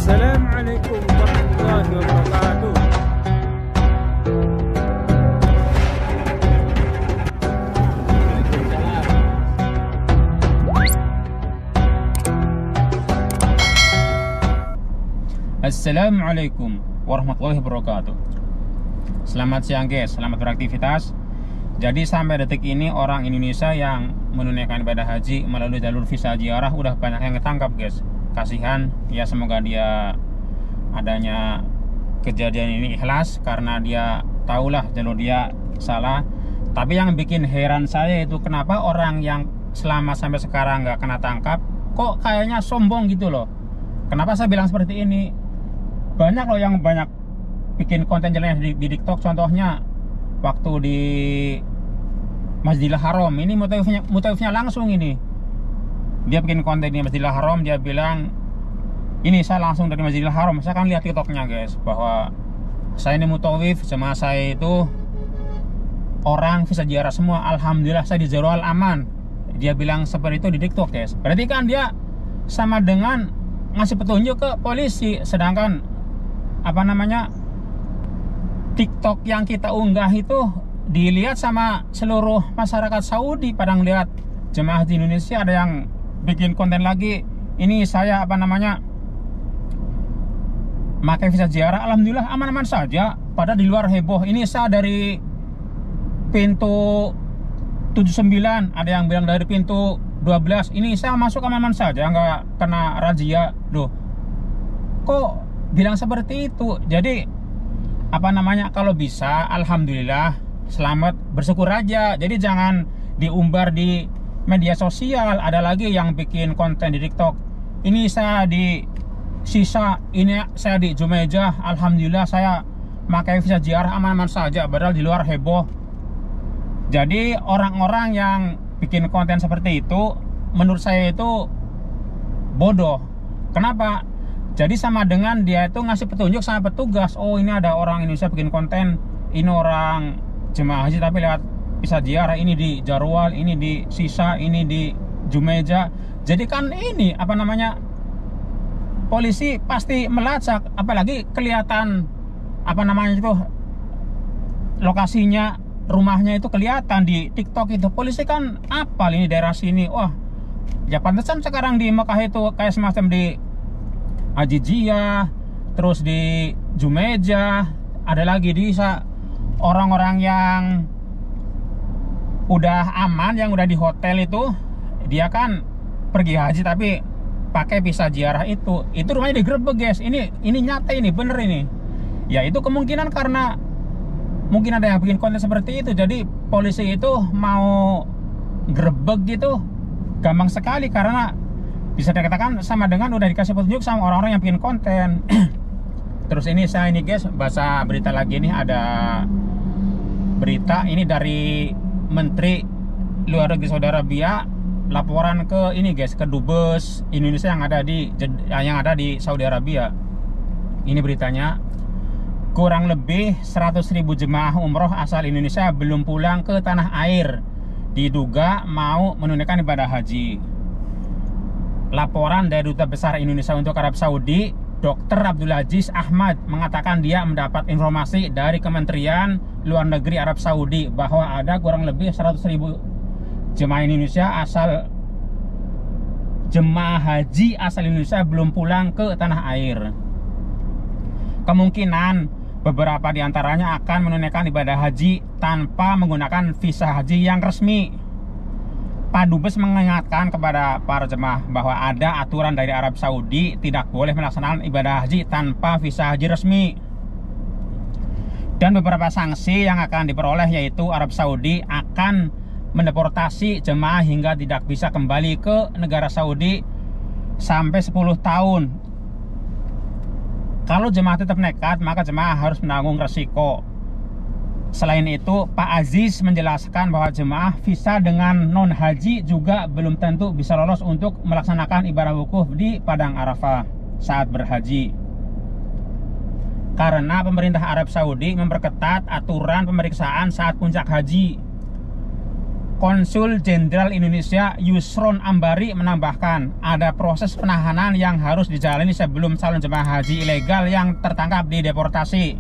Assalamualaikum warahmatullahi wabarakatuh. Assalamualaikum warahmatullahi wabarakatuh. Selamat siang guys, selamat beraktivitas. Jadi sampai detik ini orang Indonesia yang menunaikan ibadah haji melalui jalur visa ziarah udah banyak yang ketangkap guys. Kasihan ya, semoga dia adanya kejadian ini ikhlas karena dia tahulah jalur dia salah. Tapi yang bikin heran saya itu kenapa orang yang selama sampai sekarang nggak kena tangkap kok kayaknya sombong gitu loh. Kenapa saya bilang seperti ini? Banyak loh yang banyak bikin konten jalan di TikTok, contohnya waktu di Masjidil Haram. Ini motifnya langsung ini. Dia bikin konten di Masjidil Haram, dia bilang ini saya langsung dari Masjidil Haram. Saya kan lihat TikToknya guys, bahwa saya ini mutawif, jemaah saya itu orang visa ziarah semua. Alhamdulillah saya di Jarwal aman. Dia bilang seperti itu di TikTok guys. Berarti kan dia sama dengan ngasih petunjuk ke polisi. Sedangkan TikTok yang kita unggah itu dilihat sama seluruh masyarakat Saudi. Pada ngeliat jemaah di Indonesia, ada yang bikin konten lagi, ini saya pakai visa ziarah, alhamdulillah aman-aman saja. Padahal di luar heboh. Ini saya dari pintu 79, ada yang bilang dari pintu 12. Ini saya masuk aman-aman saja, nggak kena razia. Duh, kok bilang seperti itu? Jadi kalau bisa alhamdulillah selamat, bersyukur aja. Jadi jangan diumbar di media sosial. Ada lagi yang bikin konten di TikTok, ini saya di Sisa, ini saya di Jumeja, alhamdulillah saya pakai visa ziarah aman-aman saja, padahal di luar heboh. Jadi orang-orang yang bikin konten seperti itu menurut saya itu bodoh. Kenapa? Jadi sama dengan dia itu ngasih petunjuk sama petugas, oh ini ada orang Indonesia bikin konten, ini orang jemaah haji tapi lewat visa ziarah, ini di Jarwal, ini di Sisa, ini di Jumeja. Jadi kan ini polisi pasti melacak, apalagi kelihatan lokasinya, rumahnya itu kelihatan di TikTok itu. Polisi kan apal ini daerah sini. Wah, ya pantesan sekarang di Mekah itu kayak semacam di Ajijiyah, terus di Jumeja, ada lagi di orang-orang yang udah aman, yang udah di hotel itu, dia kan pergi haji tapi pakai visa ziarah itu rumahnya digerebek guys. Ini nyata, ini bener ini. Ya itu kemungkinan karena mungkin ada yang bikin konten seperti itu, jadi polisi itu mau gerebek gitu gampang sekali, karena bisa dikatakan sama dengan udah dikasih petunjuk sama orang-orang yang bikin konten. Terus ini guys, baca berita lagi nih, ada berita ini dari Menteri Luar Negeri Saudi Arabia, laporan ke ini guys, ke Dubes Indonesia yang ada di Saudi Arabia. Ini beritanya, kurang lebih 100.000 jemaah umroh asal Indonesia belum pulang ke tanah air, diduga mau menunaikan ibadah haji. Laporan dari Duta Besar Indonesia untuk Arab Saudi, Dr. Abdul Aziz Ahmad, mengatakan dia mendapat informasi dari Kementerian Luar Negeri Arab Saudi bahwa ada kurang lebih 100.000 jemaah haji asal Indonesia belum pulang ke tanah air. Kemungkinan beberapa di antaranya akan menunaikan ibadah haji tanpa menggunakan visa haji yang resmi. Pak Dubes mengingatkan kepada para jemaah bahwa ada aturan dari Arab Saudi tidak boleh melaksanakan ibadah haji tanpa visa haji resmi. Dan beberapa sanksi yang akan diperoleh, yaitu Arab Saudi akan mendeportasi jemaah hingga tidak bisa kembali ke negara Saudi sampai 10 tahun. Kalau jemaah tetap nekat, maka jemaah harus menanggung resiko. Selain itu, Pak Aziz menjelaskan bahwa jemaah visa dengan non haji juga belum tentu bisa lolos untuk melaksanakan ibadah wukuf di Padang Arafah saat berhaji, karena pemerintah Arab Saudi memperketat aturan pemeriksaan saat puncak haji. Konsul Jenderal Indonesia Yusron Ambari menambahkan, ada proses penahanan yang harus dijalani sebelum calon jemaah haji ilegal yang tertangkap dideportasi.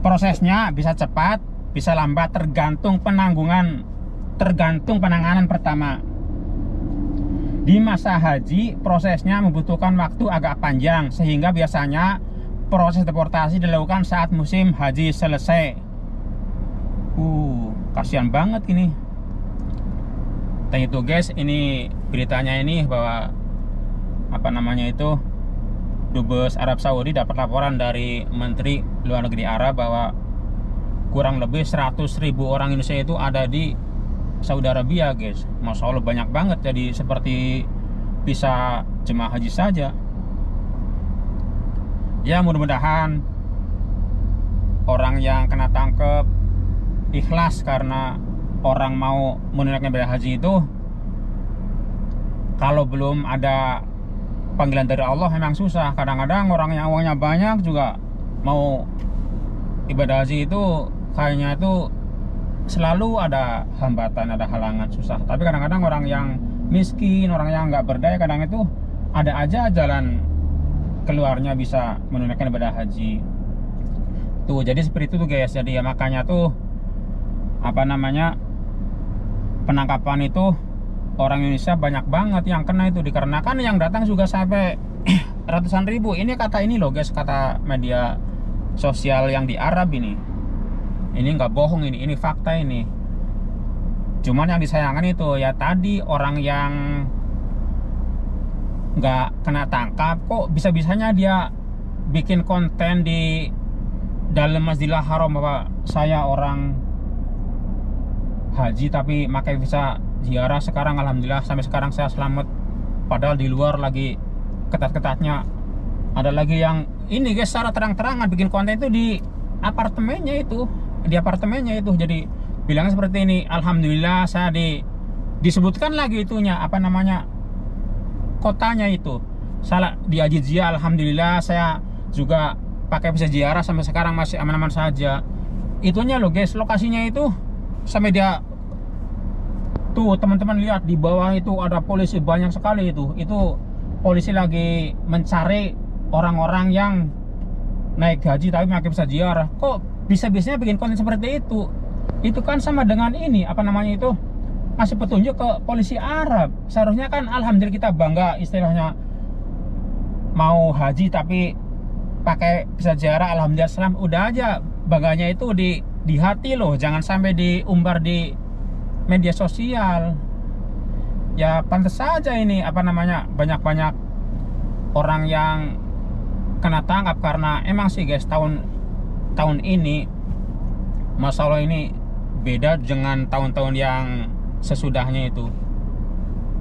Prosesnya bisa cepat, bisa lambat, tergantung penanganan pertama. Di masa haji, prosesnya membutuhkan waktu agak panjang, sehingga biasanya proses deportasi dilakukan saat musim haji selesai. Kasihan banget ini. Dan itu guys, ini beritanya ini bahwa Dubes Arab Saudi dapat laporan dari Menteri Luar Negeri Arab bahwa kurang lebih 100.000 orang Indonesia itu ada di Saudi Arabia guys. Masya Allah banyak banget, jadi seperti bisa jemaah haji saja. Ya mudah-mudahan orang yang kena tangkep ikhlas karena orang mau menunaikan ibadah haji itu. Kalau belum ada panggilan dari Allah memang susah. Kadang-kadang orang yang uangnya banyak juga mau ibadah haji itu kayaknya itu selalu ada hambatan, ada halangan, susah. Tapi kadang-kadang orang yang miskin, orang yang nggak berdaya, kadang itu ada aja jalan keluarnya bisa menunaikan ibadah haji. Tuh, jadi seperti itu tuh guys. Jadi ya makanya tuh penangkapan itu orang Indonesia banyak banget yang kena itu, dikarenakan yang datang juga sampai ratusan ribu. Ini kata ini loh guys, kata media sosial yang di Arab ini. Ini nggak bohong, ini fakta ini. Cuman yang disayangkan itu ya tadi orang yang nggak kena tangkap kok bisa-bisanya dia bikin konten di dalam Masjidil Haram bahwa saya orang haji tapi pakai visa ziarah. Sekarang alhamdulillah sampai sekarang saya selamat, padahal di luar lagi ketat-ketatnya. Ada lagi yang ini guys, secara terang-terangan bikin konten itu di apartemennya itu, jadi bilangnya seperti ini, alhamdulillah saya disebutkan lagi itunya kotanya itu salah di Ajizia, alhamdulillah saya juga pakai visa ziarah sampai sekarang masih aman-aman saja. Itunya loh guys, lokasinya itu sampai dia tuh teman-teman lihat di bawah itu ada polisi banyak sekali. Itu polisi lagi mencari orang-orang yang naik haji tapi pakai visa ziarah. Kok bisa-bisanya bikin konten seperti itu? Itu kan sama dengan ini masih petunjuk ke polisi Arab. Seharusnya kan alhamdulillah kita bangga istilahnya mau haji tapi pakai visa ziarah, alhamdulillah selam. Udah aja bangganya itu di hati loh, jangan sampai diumbar di media sosial. Ya pantas saja ini banyak-banyak orang yang kena tangkap karena emang sih guys tahun ini masalah ini beda dengan tahun-tahun yang sesudahnya itu.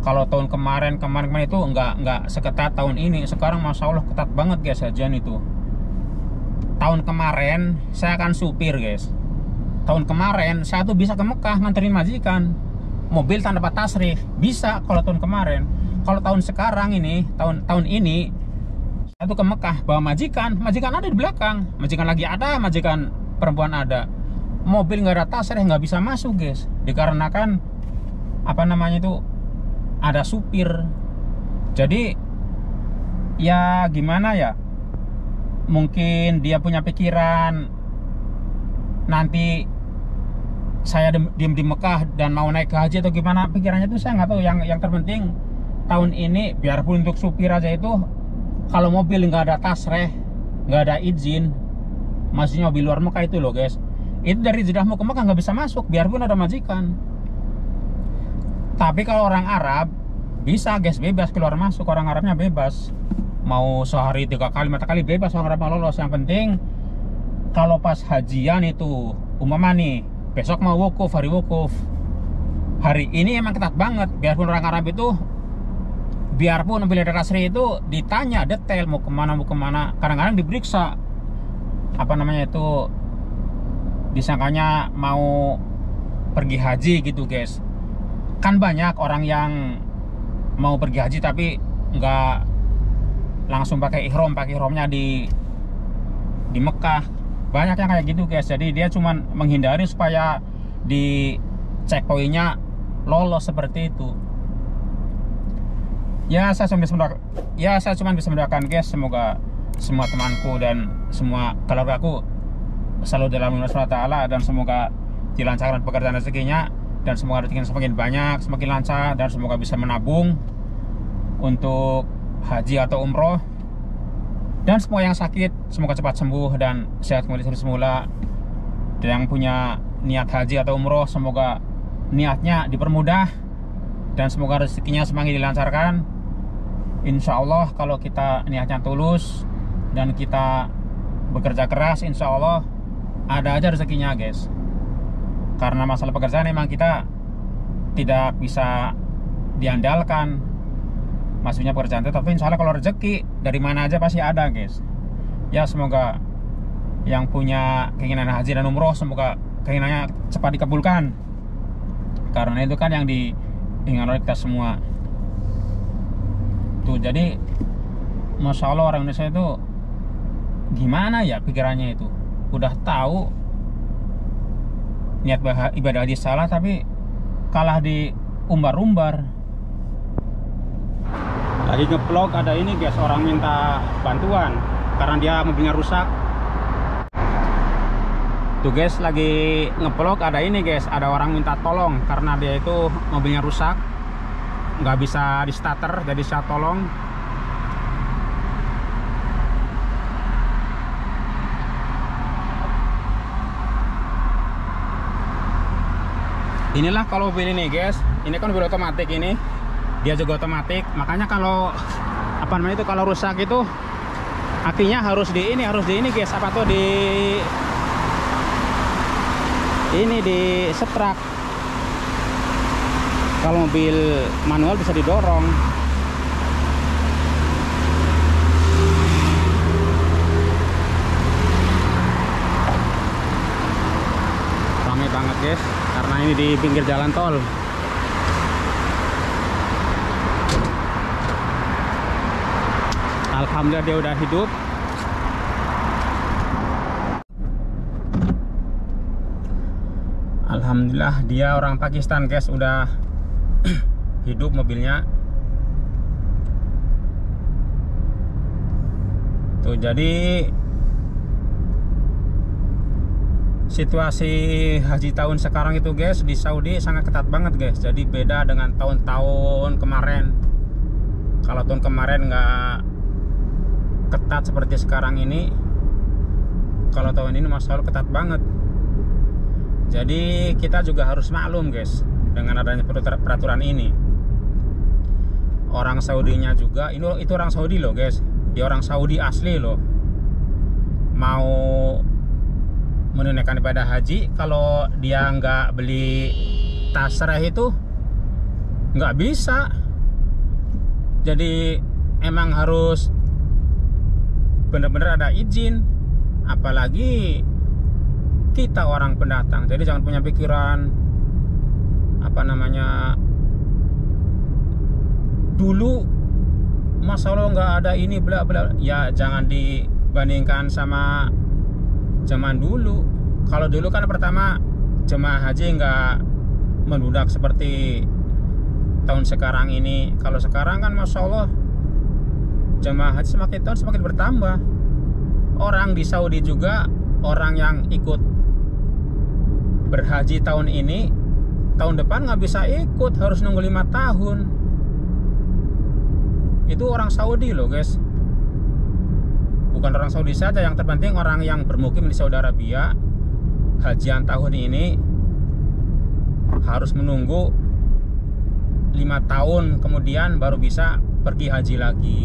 Kalau tahun kemarin itu nggak seketat tahun ini. Sekarang masya Allah ketat banget guys hajian itu. Tahun kemarin saya kan supir guys. Tahun kemarin saya tuh bisa ke Mekah nganterin majikan, mobil tanpa tasrih bisa kalau tahun kemarin. Kalau tahun sekarang ini, tahun ini saya tuh ke Mekah bawa majikan ada di belakang, majikan lagi ada, majikan perempuan ada, mobil nggak ada tasrih, nggak bisa masuk guys, dikarenakan ada supir. Jadi ya gimana ya, mungkin dia punya pikiran nanti saya diem di Mekah dan mau naik ke haji atau gimana pikirannya itu saya nggak tahu. Yang terpenting tahun ini biarpun untuk supir aja itu kalau mobil nggak ada tasreh, nggak ada izin, maksudnya mobil luar Mekah itu loh guys, itu dari Jeddah mau ke Mekah nggak bisa masuk biarpun ada majikan. Tapi kalau orang Arab bisa guys, bebas keluar masuk, orang Arabnya bebas, mau sehari 3 kali 4 kali bebas orang Arab lolos. Yang penting kalau pas hajian itu umpama nih besok mau wukuf, hari wukuf, hari ini emang ketat banget. Biarpun orang Arab itu, biarpun mobil ada tasrih itu ditanya detail mau kemana, kadang-kadang diperiksa disangkanya mau pergi haji gitu guys. Kan banyak orang yang mau pergi haji tapi nggak langsung pakai ihromnya di Mekah. Banyak yang kayak gitu guys. Jadi dia cuman menghindari supaya di checkpointnya lolos seperti itu. Ya saya cuma bisa mendoakan guys, semoga semua temanku dan semua keluargaku selalu dalam lindungan Allah Ta'ala, dan semoga dilancarkan pekerjaan rezekinya, dan semoga rezekinya semakin banyak, semakin lancar, dan semoga bisa menabung untuk haji atau umroh. Dan semua yang sakit semoga cepat sembuh dan sehat kembali seperti semula. Dan yang punya niat haji atau umroh semoga niatnya dipermudah, dan semoga rezekinya semakin dilancarkan. Insya Allah kalau kita niatnya tulus dan kita bekerja keras, insya Allah ada aja rezekinya guys. Karena masalah pekerjaan emang kita tidak bisa diandalkan, maksudnya pekerjaan itu. Tapi insya Allah kalau rezeki dari mana aja pasti ada guys. Ya semoga yang punya keinginan haji dan umroh semoga keinginannya cepat dikabulkan, karena itu kan yang diinginkan oleh kita semua tuh. Jadi Masya Allah orang Indonesia itu gimana ya pikirannya itu, udah tahu niat ibadah haji salah tapi kalah di umbar-umbar. Lagi nge-vlog ada ini guys, orang minta bantuan karena dia mobilnya rusak. Tuh guys, lagi nge-vlog ada ini guys, ada orang minta tolong karena dia itu mobilnya rusak, nggak bisa di starter, jadi saya tolong. Inilah kalau mobil ini guys, ini kan mobil otomatis, ini dia juga otomatis, makanya kalau apa namanya itu kalau rusak itu akinya harus di ini guys, apa tuh di setrak. Kalau mobil manual bisa didorong. Ramai banget guys, karena ini di pinggir jalan tol. Alhamdulillah dia udah hidup. Alhamdulillah dia orang Pakistan guys, udah hidup mobilnya. Tuh, jadi situasi haji tahun sekarang itu guys di Saudi sangat ketat banget guys. Jadi beda dengan tahun-tahun kemarin. Kalau tahun kemarin nggak ketat seperti sekarang ini, kalau tahun ini Masya Allah ketat banget. Jadi kita juga harus maklum guys dengan adanya peraturan ini. Orang Saudinya juga, itu orang Saudi loh guys, dia orang Saudi asli loh, mau menunaikan ibadah haji, kalau dia nggak beli tasrah itu nggak bisa. Jadi emang harus bener-bener ada izin, apalagi kita orang pendatang. Jadi jangan punya pikiran apa namanya dulu Masya Allah nggak ada ini bla bla. Ya jangan dibandingkan sama zaman dulu. Kalau dulu kan pertama jemaah haji nggak membludak seperti tahun sekarang ini. Kalau sekarang kan Masya Allah jemaah haji semakin tahun semakin bertambah. Orang di Saudi juga, orang yang ikut berhaji tahun ini, tahun depan nggak bisa ikut, harus nunggu 5 tahun. Itu orang Saudi loh guys, bukan orang Saudi saja. Yang terpenting orang yang bermukim di Saudi Arabia, hajian tahun ini harus menunggu 5 tahun kemudian baru bisa pergi haji lagi.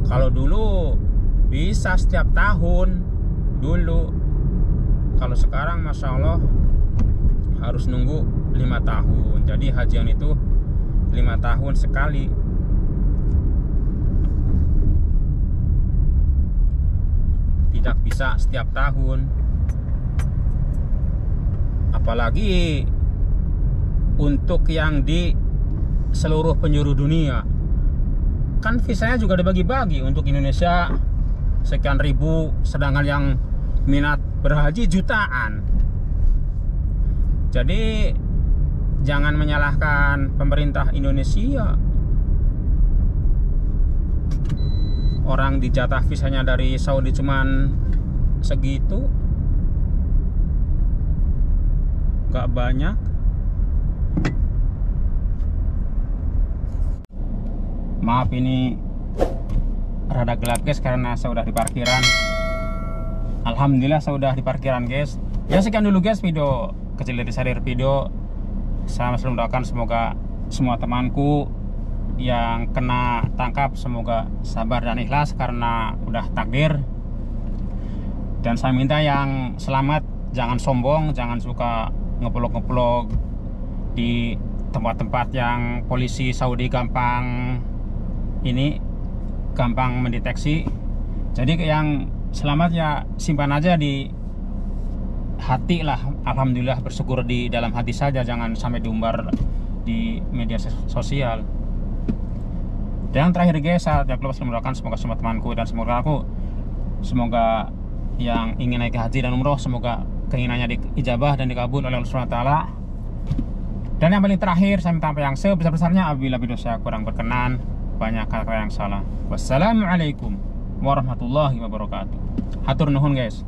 Kalau dulu bisa setiap tahun dulu. Kalau sekarang Masya Allah harus nunggu 5 tahun. Jadi hajian itu 5 tahun sekali. Tidak bisa setiap tahun. Apalagi untuk yang di seluruh penjuru dunia, kan visanya juga dibagi-bagi. Untuk Indonesia sekian ribu, sedangkan yang minat berhaji jutaan. Jadi jangan menyalahkan pemerintah Indonesia. Orang dijatah visanya dari Saudi cuman segitu, gak banyak. Maaf ini rada gelap guys karena saya udah di parkiran. Alhamdulillah saya udah di parkiran guys. Ya sekian dulu guys video kecil dari saya video. Saya selalu mendoakan semoga semua temanku yang kena tangkap semoga sabar dan ikhlas karena udah takdir. Dan saya minta yang selamat jangan sombong, jangan suka ngeplok-ngeplok di tempat-tempat yang polisi Saudi gampang mendeteksi. Jadi yang selamat ya simpan aja di hati lah. Alhamdulillah, bersyukur di dalam hati saja, jangan sampai diumbar di media sosial. Dan yang terakhir guys, saya mendoakan semoga semua temanku dan semoga yang ingin naik haji dan umroh semoga keinginannya diijabah dan dikabul oleh Allah SWT. Dan yang paling terakhir, saya minta yang sebesar-besarnya apabila video saya kurang berkenan, banyak kata yang salah. Wassalamualaikum warahmatullahi wabarakatuh. Hatur nuhun guys.